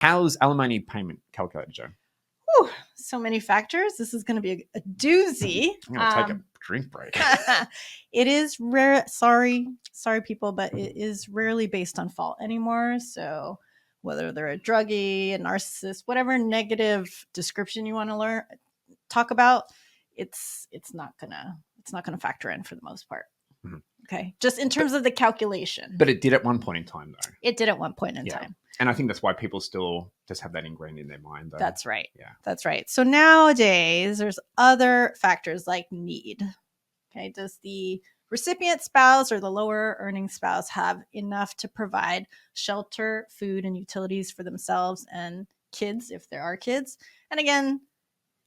How's alimony payment calculated, Joe? Whew, so many factors. This is going to be a doozy. I'm going to take a drink break. It is rare. Sorry, people, but it is rarely based on fault anymore. So whether they're a druggie, a narcissist, whatever negative description you want to talk about, it's not gonna factor in for the most part. Mm-hmm. Okay, just in terms of the calculation. But it did at one point in time, though. It did at one point in time. And I think that's why people still just have that ingrained in their mind, though. That's right. Yeah. That's right. So nowadays, there's other factors like need. Okay. Does the recipient spouse or the lower earning spouse have enough to provide shelter, food, and utilities for themselves and kids, if there are kids? And again,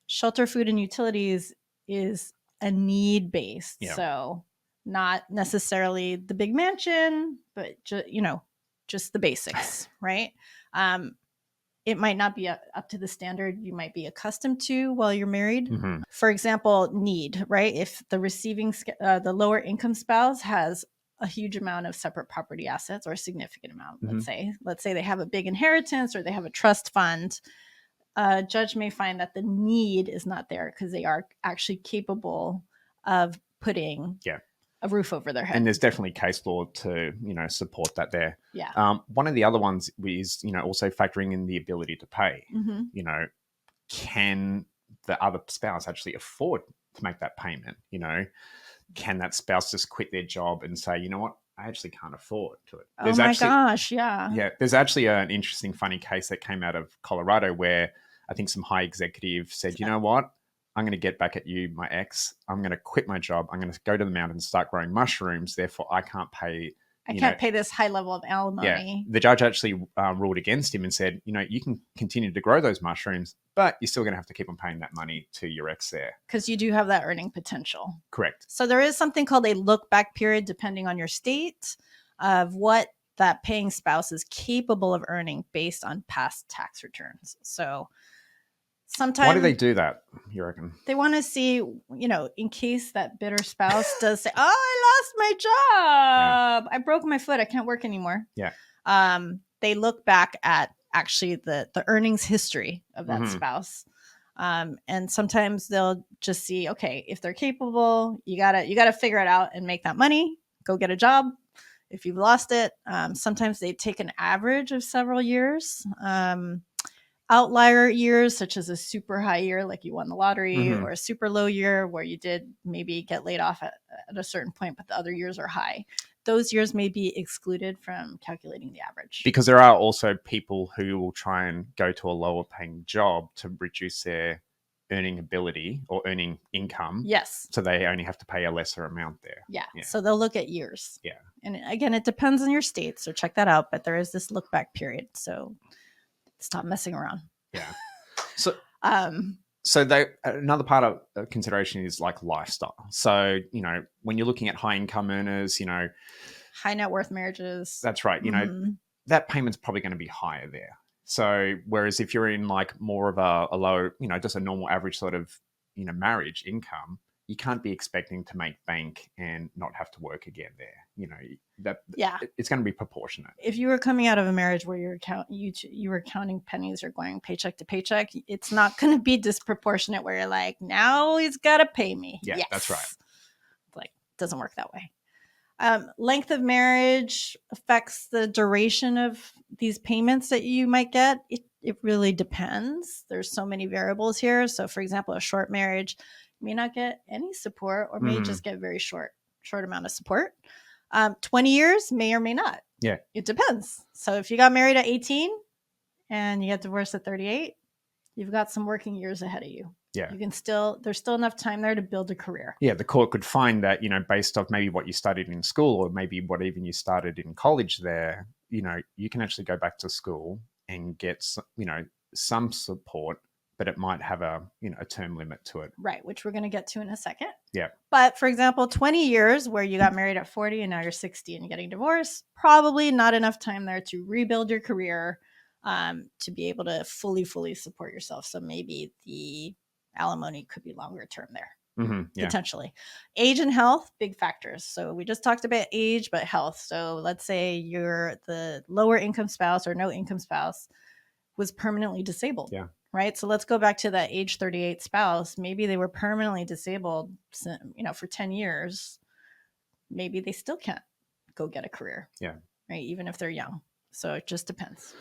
shelter, food, and utilities is a need-based. Yeah. So not necessarily the big mansion, but just the basics, right? It might not be up to the standard you might be accustomed to while you're married. Mm-hmm. For example, need, right? If the the lower income spouse has a huge amount of separate property assets or a significant amount, mm-hmm. let's say they have a big inheritance or they have a trust fund, a judge may find that the need is not there because they are actually capable of putting a roof over their head. And there's definitely case law to, support that there. Yeah. One of the other ones is, also factoring in the ability to pay. Mm-hmm. Can the other spouse actually afford to make that payment? Can that spouse just quit their job and say, you know what, I actually can't afford to it? Oh my gosh, yeah. Yeah, there's actually an interesting, funny case that came out of Colorado where I think some high executive said, you know what, I'm going to get back at you, my ex. I'm going to quit my job. I'm going to go to the mountains, start growing mushrooms. Therefore, I can't pay. I can't pay this high level of alimony. Yeah. The judge actually ruled against him and said, you can continue to grow those mushrooms, but you're still going to have to keep on paying that money to your ex there. Because you do have that earning potential. Correct. So there is something called a look back period, depending on your state, of what that paying spouse is capable of earning based on past tax returns. So sometimes, why do they do that, you reckon? They want to see, in case that bitter spouse does say, oh, I lost my job. Yeah. I broke my foot. I can't work anymore. Yeah. They look back at actually the earnings history of that spouse. And sometimes they'll just see, okay, if they're capable, you gotta figure it out and make that money, go get a job. If you've lost it, sometimes they take an average of several years. Outlier years, such as a super high year, like you won the lottery, or a super low year where you did maybe get laid off at a certain point, but the other years are high. Those years may be excluded from calculating the average. Because there are also people who will try and go to a lower paying job to reduce their earning ability or earning income. Yes. So they only have to pay a lesser amount there. Yeah. So they'll look at years. Yeah. And again, it depends on your state. So check that out. But there is this look back period. So stop messing around. Yeah. So, another part of consideration is like lifestyle. So, when you're looking at high income earners, high net worth marriages. That's right. That payment's probably going to be higher there. So, whereas if you're in like more of a low, just a normal average sort of, marriage income, you can't be expecting to make bank and not have to work again there. It's going to be proportionate. If you were coming out of a marriage where you were counting pennies or going paycheck to paycheck, it's not going to be disproportionate where you're like, now he's got to pay me. Yeah, yes. That's right. Like, it doesn't work that way. Length of marriage affects the duration of these payments that you might get. It really depends. There's so many variables here. So, for example, a short marriage may not get any support or may just get very short amount of support. 20 years may or may not. Yeah. It depends. So if you got married at 18 and you get divorced at 38, you've got some working years ahead of you. Yeah. There's still enough time there to build a career. Yeah. The court could find that, based off maybe what you studied in school or maybe what even you started in college there, you can actually go back to school and get, some support, but it might have a term limit to it. Right, which we're going to get to in a second. Yeah. But for example, 20 years where you got married at 40 and now you're 60 and you're getting divorced, probably not enough time there to rebuild your career, to be able to fully support yourself. So maybe the alimony could be longer term there, potentially. Age and health, big factors. So we just talked about age, but health. So let's say you're the lower income spouse or no income spouse. was permanently disabled. Yeah. Right. So let's go back to that age 38 spouse. Maybe they were permanently disabled, for 10 years. Maybe they still can't go get a career. Yeah. Right. Even if they're young. So it just depends.